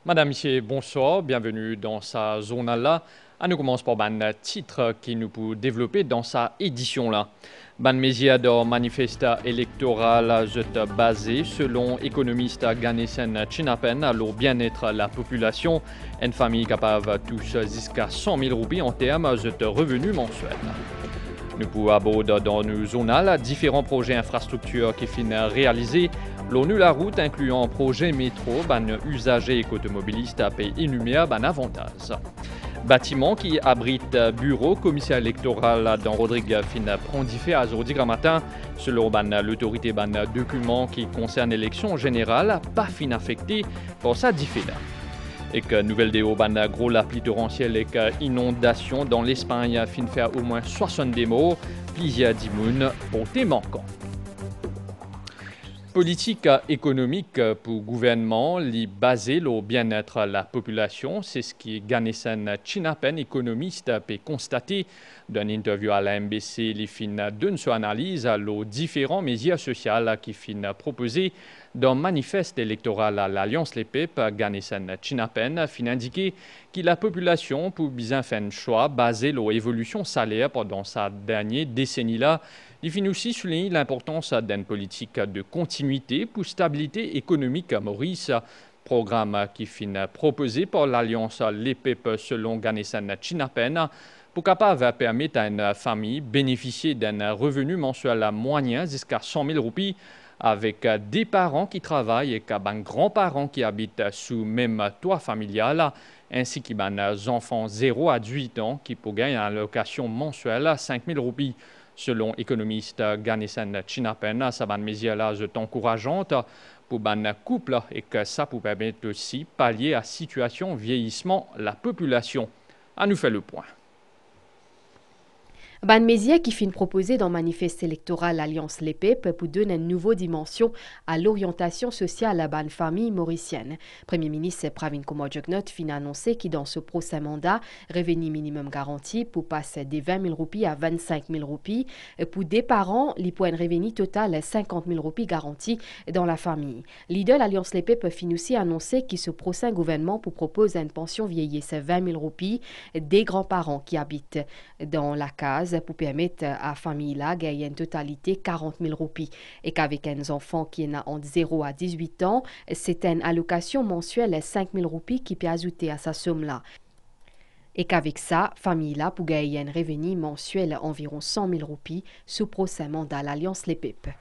Madame, Monsieur, bonsoir, bienvenue dans sa journal-là. Nous commençons par un titre qui nous peut développer dans sa édition-là. Ban média de manifeste électoral basé selon économiste Ganesan Chinapen à le bien-être de la population. Une famille capable tous jusqu'à 100 000 roupies en termes de revenus mensuels. Nous pouvons aborder dans nos journal différents projets infrastructures qui finissent réalisés. L'ONU la route incluant projet métro, ban usagers et automobilistes à payer énumère ban avantages. Bâtiment qui abrite bureau, commissaire électoral dans Rodrigue fin prendifé à aujourd'hui matin. Selon l'autorité ban document qui concerne l'élection générale, pas fin affecté pour sa diffé-là. Et que nouvelle déo ban gros la pluie torrentielle et que inondation dans l'Espagne fin faire au moins 60 morts, plusieurs d'immunes pour tes manquants. Politique économique pour le gouvernement, li basé le bien-être de la population, c'est ce qui Ganesan Chinapen, économiste, peut constater dans une interview à la MBC, li fin d'une son analyse à los différents médias sociaux qui fin proposés dans le manifeste électoral à l'Alliance Les Peuples. Ganesan Chinapen fin indiqué que la population pour bien faire un choix basé sur l'évolution salaire pendant sa dernière décennie-là. Il finit aussi souligner l'importance d'une politique de continuité pour stabilité économique à Maurice. Programme qui finit proposé par l'Alliance Les Peuples selon Ganesan Chinapen pour capable permettre à une famille bénéficier d'un revenu mensuel moyen jusqu'à 100 000 roupies avec des parents qui travaillent et des grands-parents qui habitent sous même toit familial ainsi que des enfants 0 à 18 ans qui pourraient gagner une allocation mensuelle à 5 000 roupies. Selon l'économiste Ganesan Chinapen, ça va mesure est encourageante pour un couple et que ça peut permettre aussi pallier à la situation vieillissement de la population. À nous faire le point. Ban média qui fin proposé dans le manifeste électoral Alliance Les Peuples pour donner une nouvelle dimension à l'orientation sociale à la famille mauricienne. Premier ministre Pravin Kumar Jugnauth fin annoncé qu'il dans ce prochain mandat, revenu minimum garanti pour passer des 20 000 roupies à 25 000 roupies. Pour des parents, il peut un revenu total 50 000 roupies garanti dans la famille. Leader Alliance Les Peuples fin aussi annoncé qu'il ce prochain gouvernement pour proposer une pension vieillesse 20 000 roupies des grands-parents qui habitent dans la case pour permettre à la famille-là de gagner une totalité 40 000 roupies. Et qu'avec un enfant qui est entre 0 à 18 ans, c'est une allocation mensuelle de 5 000 roupies qui peut ajouter à sa somme-là. Et qu'avec ça, famille-là pour gagner un revenu mensuel environ 100 000 roupies sous prochain mandat l'Alliance Les Peuples.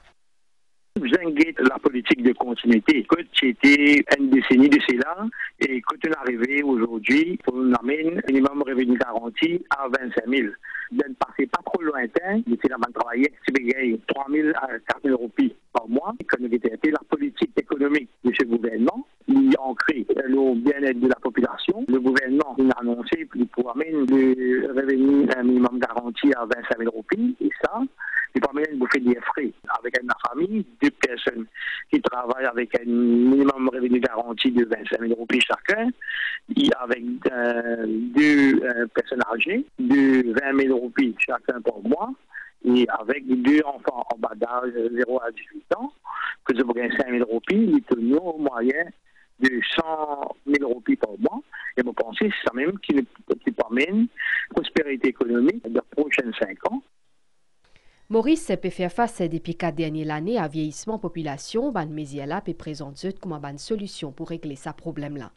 J'inquiète la politique de continuité. Quand c'était une décennie de cela, et quand on est arrivé aujourd'hui, on amène un minimum revenu garanti à 25 000. De ne passer pas trop lointain, de la banque travailler, c'est gagner 3 000 à 4 000 roupies par mois. Quand nous était la politique économique de ce gouvernement, il a ancré le bien-être de la population. Le gouvernement a annoncé pour amener le revenu un minimum garanti à 25 000 roupies. Et ça, il permet de bouffer des frais avec une famille, 2 personnes qui travaillent avec un minimum revenu garanti de 25 000 roupies chacun, avec 2 personnes âgées de 20 000 roupies chacun par mois, et avec 2 enfants en bas d'âge 0 à 18 ans, que je gagne 5 000 roupies, il est au moyen de 100 000 roupies par mois. Et vous pensez que c'est ça même qui permet une prospérité économique dans les prochains 5 ans. Maurice peut faire face depuis 4 dernières années à vieillissement population. Ban média peut présenter comme une solution pour régler ce problème-là.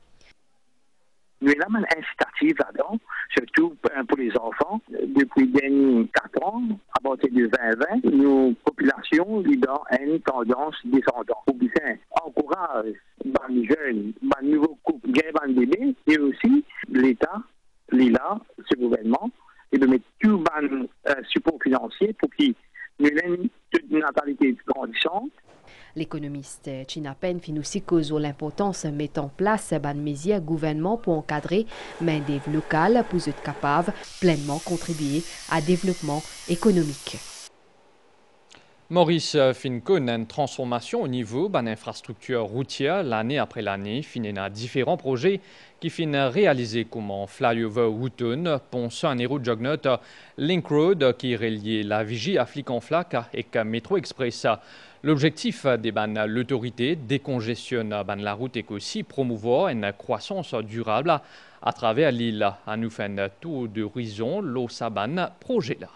Nous avons une incitative là-dedans, surtout pour les enfants. Depuis les derniers 4 ans, à partir de 2020, nos populations ont une tendance descendante. Pour bien encourager les jeunes, les nouveaux couples, les bébés, et aussi l'État, ce gouvernement, et de mettre tout le support financier pour qu'il y ait une natalité grandissante. L'économiste Chinapen fin aussi cause l'importance de mettre en place ban mesures gouvernement pour encadrer main-d'œuvre locale pour être capable pleinement contribuer à développement économique. Maurice Fincon, une transformation au niveau de l'infrastructure routière l'année après l'année, finit différents projets qui finissent réalisés comme Flyover Wooton, pont Saint-Nero Jognot, Link Road qui relie la Vigie à Flic-en-Flac et Métro Express. L'objectif de l'autorité décongestionne la route et aussi promouvoir une croissance durable à travers l'île. À nous faire un tour d'horizon, l'eau saban projet là.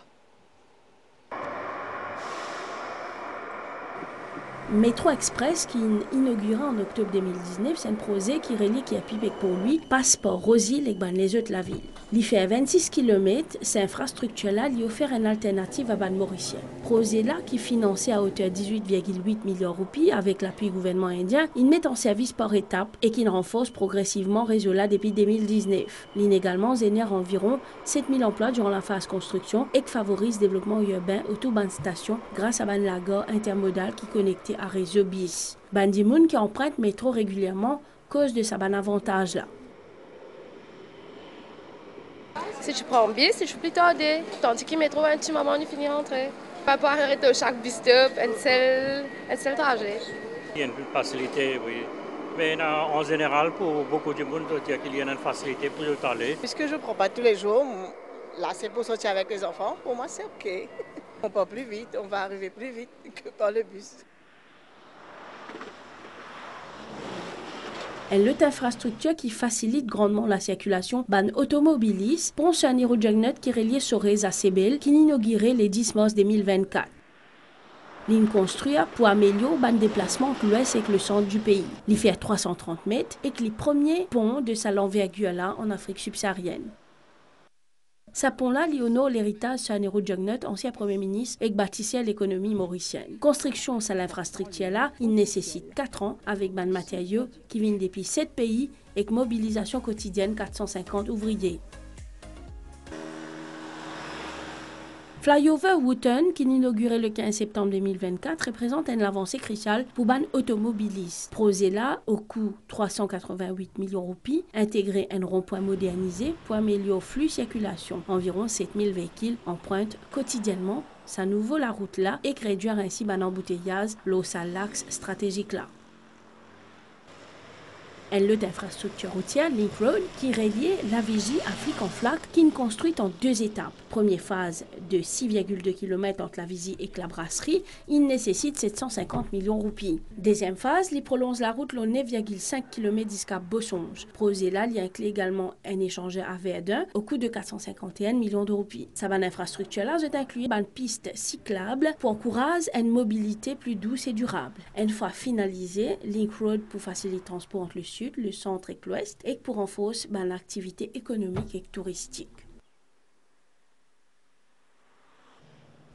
Métro Express, qui inaugura en octobre 2019, c'est un projet qui relie qui a pipé pour lui, passe par Rosil et les autres de la ville. Il fait 26 km, cette infrastructure-là lui offre une alternative à Ban Mauricien. Projet-là, qui est financé à hauteur de 18,8 millions de roupies avec l'appui du gouvernement indien, il met en service par étapes et qui renforce progressivement le réseau-là depuis 2019. Il également génère environ 7000 emplois durant la phase construction et qui favorise le développement urbain autour de station grâce à ban la gare intermodale qui est connectée à réseau BIS. Bandimoun qui emprunte métro régulièrement cause de sa ban avantage là. Si tu prends BIS, je suis plus tardé. Tandis que le métro, un petit moment, on finit rentrer. Pas pour arrêter chaque bus stop, un seul trajet. Il y a une facilité, oui. Mais en général, pour beaucoup de monde, il y a une facilité pour y aller. Puisque je ne prends pas tous les jours, là c'est pour sortir avec les enfants, pour moi c'est OK. On part plus vite, on va arriver plus vite que par le bus. Elle est infrastructure qui facilite grandement la circulation ban automobilistes, pont Saint-Nero Jognot qui relie Sorez à Sebel, qui inauguré le 10 mars 2024. Ligne construite pour améliorer le déplacement entre l'ouest et le centre du pays. Il fait 330 mètres et que les premiers ponts de sa envergure là en Afrique subsaharienne. Ce pont-là, il honore l'héritage Saint-Nero Jognot, ancien Premier ministre, et bâtissait l'économie mauricienne. Construction de l'infrastructure-là, il nécessite 4 ans avec ban matériaux qui viennent depuis 7 pays et mobilisation quotidienne 450 ouvriers. Flyover Wooton, qui inauguré le 15 septembre 2024, représente une avancée cruciale pour ban automobilistes. Projet là, au coût 388 millions de roupies, intégrer un rond-point modernisé pour améliorer le flux de circulation. Environ 7000 véhicules empruntent quotidiennement sa nouveau la route là et réduire ainsi ban embouteillage l'eau l'axe stratégique là. Un lot d'infrastructure routière, Link Road, qui reliait la Vigie à Flic-en-Flac, qui est construite en 2 étapes. Première phase de 6,2 km entre la Vigie et la brasserie, il nécessite 750 millions de roupies. Deuxième phase, il prolonge la route le 9,5 km jusqu'à Bossonge. Projet là, il inclut également un échangeur à Verdun au coût de 451 millions de roupies. Sa bonne infrastructure là, c'est inclus une piste cyclable pour encourager une mobilité plus douce et durable. Une fois finalisé, Link Road pour faciliter le transport entre le sud, le centre et l'ouest, et pour renforcer l'activité économique et touristique.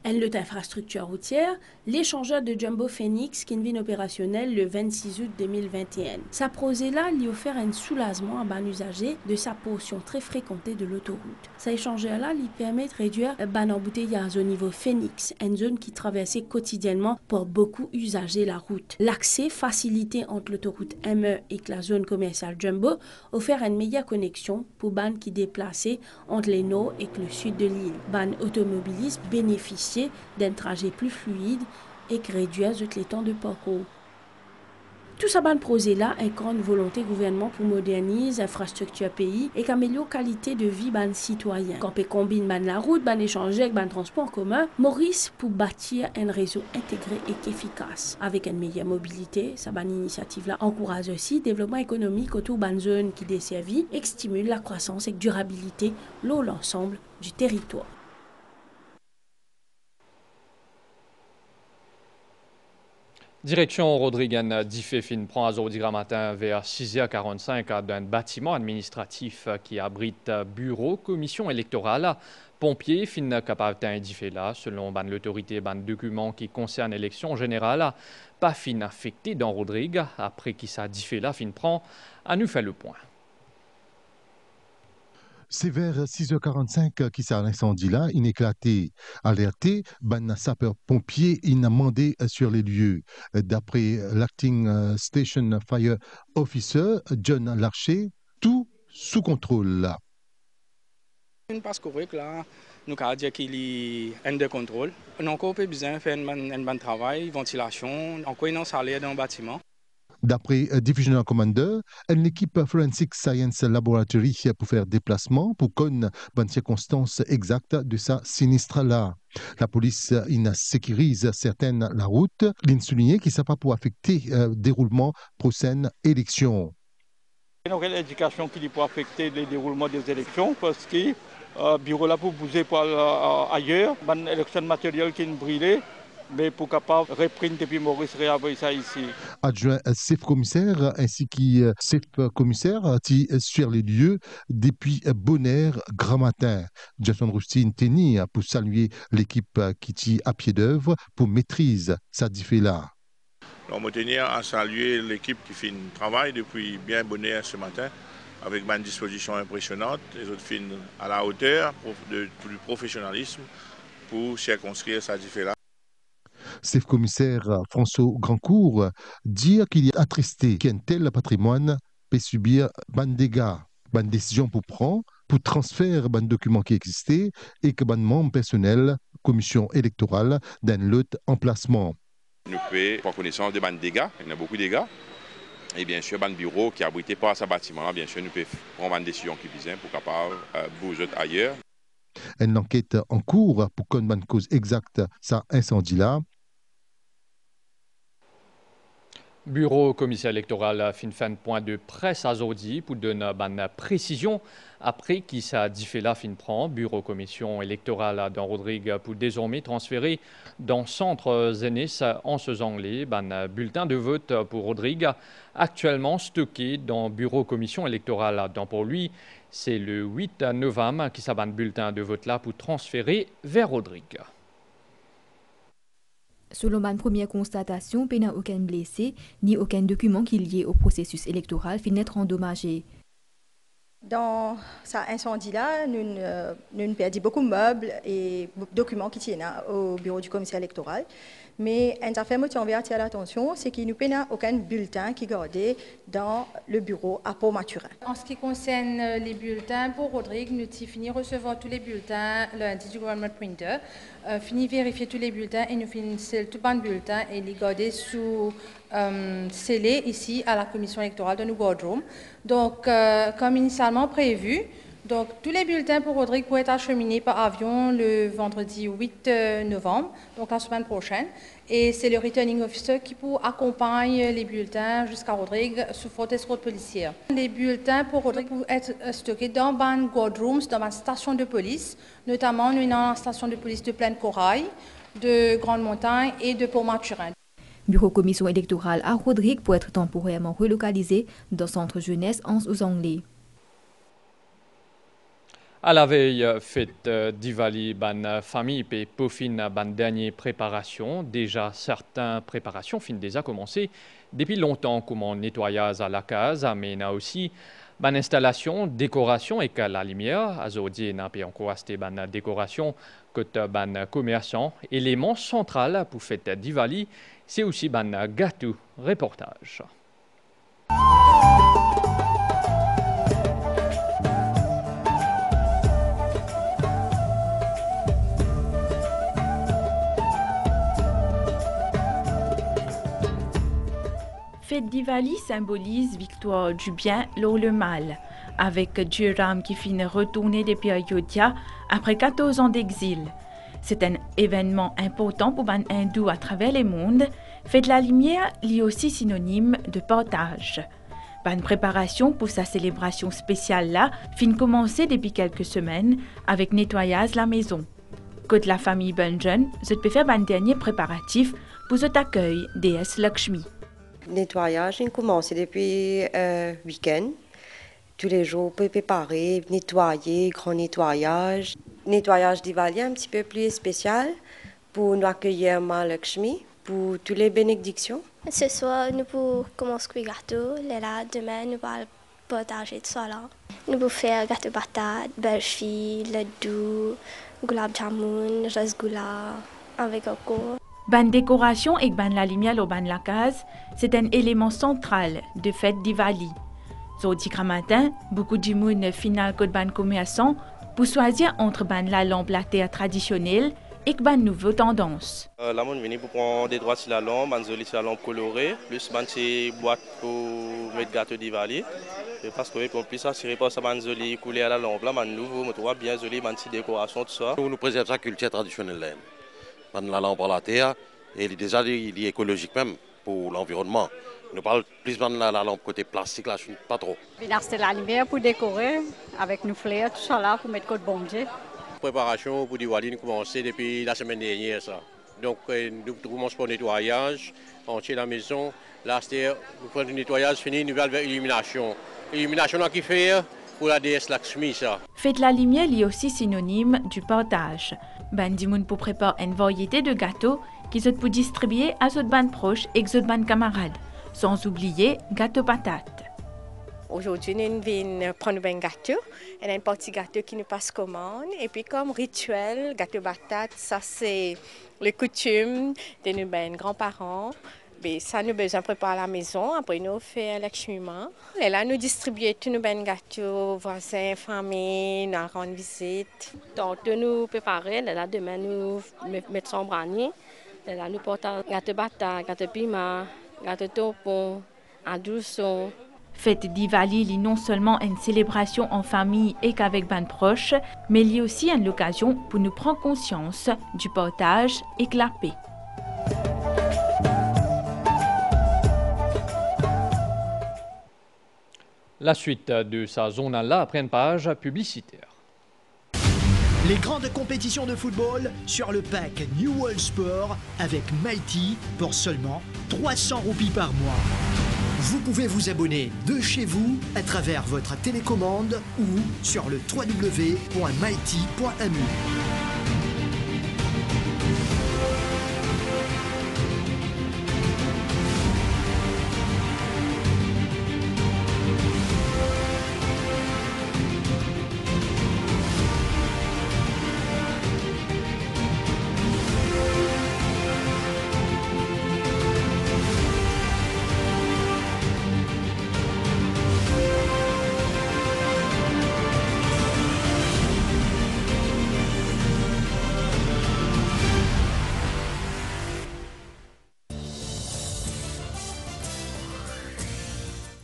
Elle est infrastructure routière, l'échangeur de Jumbo Phoenix qui est opérationnel le 26 août 2021. Sa projet-là lui offert un soulagement à ban usager de sa portion très fréquentée de l'autoroute. Cet échangeur-là lui permet de réduire ban embouteillage au niveau Phoenix, une zone qui traversait quotidiennement pour beaucoup usagers la route. L'accès facilité entre l'autoroute ME et la zone commerciale Jumbo offert une meilleure connexion pour ban qui déplaçait entre les nord et le sud de l'île. Ban automobiliste bénéficie d'un trajet plus fluide et qui réduit les temps de parcours. Tout ça, ban projet-là incarne une volonté gouvernement pour moderniser l'infrastructure pays et qu'améliorer la qualité de vie ban citoyen. Quand on combine ban la route, ban échanger avec ban transport en commun, Maurice pour bâtir un réseau intégré et efficace. Avec une meilleure mobilité, sa ban initiative-là encourage aussi le développement économique autour ban zone qui desservit et stimule la croissance et la durabilité l'ensemble du territoire. Direction Rodrigan Diffé prend à aujourd'hui matin vers 6h45 d'un bâtiment administratif qui abrite bureau, commission électorale. Pompiers fin capable d'indiffer là, selon l'autorité document qui concerne l'élection générale, pas fin affecté dans Rodrigue, après qui ça diffé là fin prend à nous faire le point. C'est vers 6h45 qui s'est l'incendie là, il éclaté. Alerté, ban sapeur-pompier, il a demandé sur les lieux. D'après l'acting station fire officer, John Larcher, tout sous contrôle là. Une passe couverte là, nous avons dit qu'il y a un de contrôle. On a encore besoin de faire un bon travail, ventilation, encore un salaire dans le bâtiment. D'après Divisional Commander, une équipe Forensic Science Laboratory pour faire déplacement pour connaître les circonstances exactes de sa sinistre-là. La police sécurise certaines la route, il souligne que ça pas pour affecter le déroulement prochaine élection. Il y a une indication qui peut affecter le déroulement des élections parce que le bureau là pour bouger ailleurs, une élection matérielle qui est brûlée. Mais pour capable reprendre depuis Maurice réavoir ça ici. Adjoint chef commissaire ainsi que chef commissaire qui sur les lieux depuis Bonheur grand matin. Jason Rustin tenit pour saluer l'équipe qui est à pied d'œuvre pour maîtriser sa là. On va tenir à saluer l'équipe qui fait un travail depuis bien Bonheur ce matin avec une disposition impressionnante. Les autres films à la hauteur du professionnalisme pour circonscrire sa là. Chef commissaire François Grandcourt dit qu'il est attristé qu'un tel patrimoine peut subir des dégâts, des décisions pour prendre, pour transférer des documents qui existaient et que des membres personnels, commission électorale, d'un l'autre emplacement. Nous pouvons prendre connaissance de des dégâts, il y a beaucoup de dégâts. Et bien sûr, le bureau qui est abrité par ce bâtiment, bien sûr, nous pouvons prendre une décision qui vise pour capable bouger ailleurs. Une enquête en cours pour connaître la cause exacte de cet incendie-là. Bureau commissaire électoral a fait un point de presse à aujourd'hui pour donner une précision après qui ça diffé la fin prend. Bureau commission électorale dans Rodrigue pour désormais transférer dans centre Zénis en ce anglais un bulletin de vote pour Rodrigue actuellement stocké dans bureau commission électorale dans pour lui. C'est le 8 novembre qui s'abat un bulletin de vote là pour transférer vers Rodrigue. Selon ma première constatation, il n'y a aucun blessé ni aucun document qui est lié au processus électoral finit être endommagé. Dans cet incendie-là, nous avons perdu beaucoup de meubles et documents qui tiennent au bureau du commissaire électoral. Mais une affaire qui a attiré l'attention, c'est qu'il n'y a aucun bulletin qui est gardé dans le bureau à Port-Maturin. En ce qui concerne les bulletins, pour Rodrigue, nous avons fini de recevoir tous les bulletins lundi du Government Printer, fini de vérifier tous les bulletins et nous finissons tout le bulletin et les garder sous scellés ici à la commission électorale de New Boardroom. Donc, comme initialement prévu, donc, tous les bulletins pour Rodrigue pourraient être acheminés par avion le vendredi 8 novembre, donc la semaine prochaine. Et c'est le returning officer qui accompagne les bulletins jusqu'à Rodrigue sous forte escorte policière. Les bulletins pour Rodrigue pourraient être stockés dans une boardrooms, dans une station de police, notamment dans la station de police de Plaine Corail, de Grande Montagne et de Port-Maturin. Bureau commission électorale à Rodrigue pour être temporairement relocalisé dans centre jeunesse aux Anglais. À la veille, fête d'Ivali, ban famille et peaufine ban dernière préparation. Déjà, certaines préparations finissent déjà commencé depuis longtemps, comme en nettoyage à la case, mais il y a aussi ban installation, décoration et qu'à la lumière. Aujourd'hui, il y a encore acheté ban décoration côté ban commerçant. Élément central pour fête d'Ivali, c'est aussi ban gâteau reportage. Fête d'Ivali symbolise victoire du bien lors le mal, avec Dieu Ram qui finit retourner depuis Ayodhya après 14 ans d'exil. C'est un événement important pour les hindous à travers le monde. Fête de la lumière est aussi synonyme de partage. Une préparation pour sa célébration spéciale là fin commencer depuis quelques semaines avec nettoyage de la maison. Côté la famille Bunjan, je peux faire un dernier préparatif pour cet accueil déesse Lakshmi. Le nettoyage a commencé depuis le week-end. Tous les jours, on peut préparer, nettoyer, grand nettoyage. Le nettoyage d'Ivali est un petit peu plus spécial pour nous accueillir Ma Lakshmi, pour toutes les bénédictions. Ce soir, nous pouvons commencer avec le gâteau. Là, demain, nous allons partager tout ça là. Nous pouvons faire gâteau patate, barfi, laddu, gulab jamun, rasgulla avec coco. Ban décoration et ban la lumière au ban la case, c'est un élément central de fête d'Ivali. Aujourd'hui matin, beaucoup de monde final que ban commerçant pour choisir entre la lampe la terre traditionnelle et ban nouveau tendance. Là, on vient pour prendre des droits sur la lampe, sur la lampe colorée, plus ces boîtes pour mettre gâteau d'Ivali. Parce que pour plus assurer pas ça joli coulé à la lampe là, man nouveau, on trouve bien joli, ces décorations tout ça. Nous préservons sa culture traditionnelle. La lampe à la terre et déjà il est écologique même pour l'environnement. Nous parlons plus de la lampe côté plastique là, pas trop. C'est la lumière pour décorer avec nos fleurs, tout ça là pour mettre côté bon Dieu. Préparation pour Diwali nous commencé depuis la semaine dernière ça. Donc nous commençons pour le nettoyage, entier la maison. Là nous prenons le nettoyage fini, nous allons vers l'illumination. L'illumination qui fait pour la déesse Lakshmi ça. Fête la lumière est aussi synonyme du partage. Bandimoun pour préparer une variété de gâteaux qui sont pour distribuer à d'autres bandes proches et d'autres bandes camarades. Sans oublier gâteau patate. Aujourd'hui, nous venons prendre un gâteau. Il y a un petit gâteau qui nous passe commande. Et puis, comme rituel, gâteau patate, ça c'est les coutumes de nos grands-parents. Mais ça, nous avons besoin de préparer à la maison. Après, nous faisons l'acheminement. Et là, nous distribuons tous nos gâteaux, voisins, familles, nous rendons visite. Donc, nous préparer. Là, demain, nous mettons ça en branier. Là, nous portons gâteau patate, gâteau piment, gâteau taupon, adouçon. Fête Diwali est non seulement une célébration en famille et qu'avec ban proches, mais il y a aussi une occasion pour nous prendre conscience du partage et de la paix. La suite de sa zone-là après une page publicitaire. Les grandes compétitions de football sur le pack New World Sport avec Mighty pour seulement 300 roupies par mois. Vous pouvez vous abonner de chez vous à travers votre télécommande ou sur le www.mighty.mu.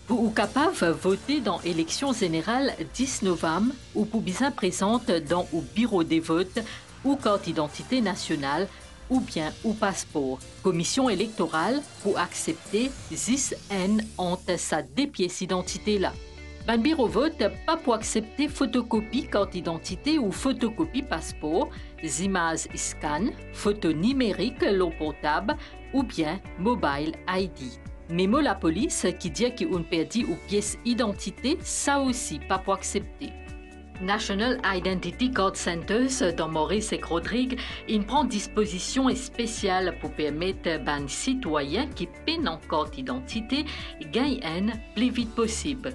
Pour capable voter dans l'élection générale 10 novembre ou pour bien présente dans le bureau des votes ou carte d'identité nationale ou bien ou passeport. Commission électorale pour accepter 10 N entre sa deux pièces d'identité là. Ben bureau vote pas pour accepter photocopie carte d'identité ou photocopie passeport, images scan, photo numérique, l'eau portable ou bien mobile ID. Même la police qui dit qu'on perdit ou pièce identité, ça aussi pas pour accepter. National Identity Card Centers dans Maurice et Rodrigue, il prend disposition spéciale pour permettre aux citoyens qui peinent en carte d'identité gagner plus vite possible.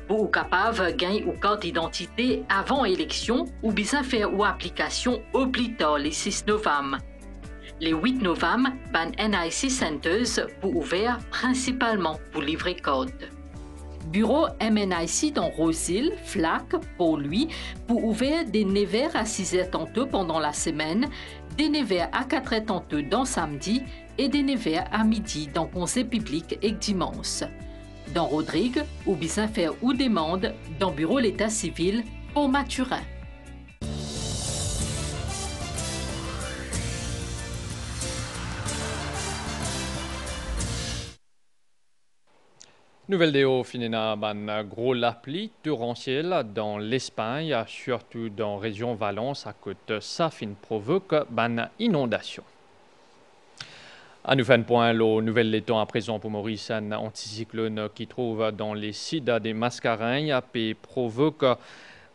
Pour capable gagner une carte d'identité avant l'élection ou bien faire une application au plus tard le 6 novembre. Le 8 novembre, ban NIC Centers pour ouvrir principalement pour livrer code. Bureau MNIC dans Rosil, Flac, pour lui, pour ouvrir des 9h à 6h tantôt pendant la semaine, des 9h à 4h tantôt dans samedi et des 9h à midi dans conseil public et dimanche. Dans Rodrigue, ou bien faire ou demande dans Bureau l'État civil pour Mathurin. Nouvelle déo finina ban gros la pluie torrentielle dans l'Espagne, surtout dans la région Valence, à côté ça fin provoque ban inondation. À nous faire un point, le nouvel letton à présent pour Maurice, un anticyclone qui trouve dans les sites des Mascareignes, et provoque,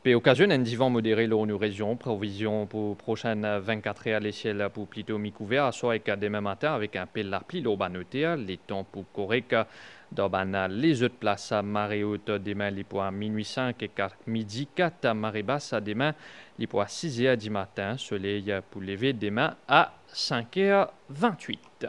et occasionne un divan modéré dans nos régions. Provision pour prochaine 24 heures à l'échelle pour plutôt mi-couvert, à soir et demain matin avec un peu la pluie, l'obanoté, les temps pour correct. Dans les autres places à marée haute, demain, les points minuit 5 et 4, midi 4 à marée basse, à demain, les points 6 h du matin, soleil pour lever demain à 5 h 28.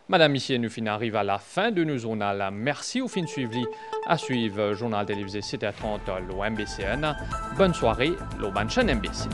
Madame, Monsieur, nous fin arrive à la fin de nos journal. Merci au fin suivi. À suivre, journal télévisé 7h30, l'OMBCN. Bonne soirée, l'Oban chaîne MBC.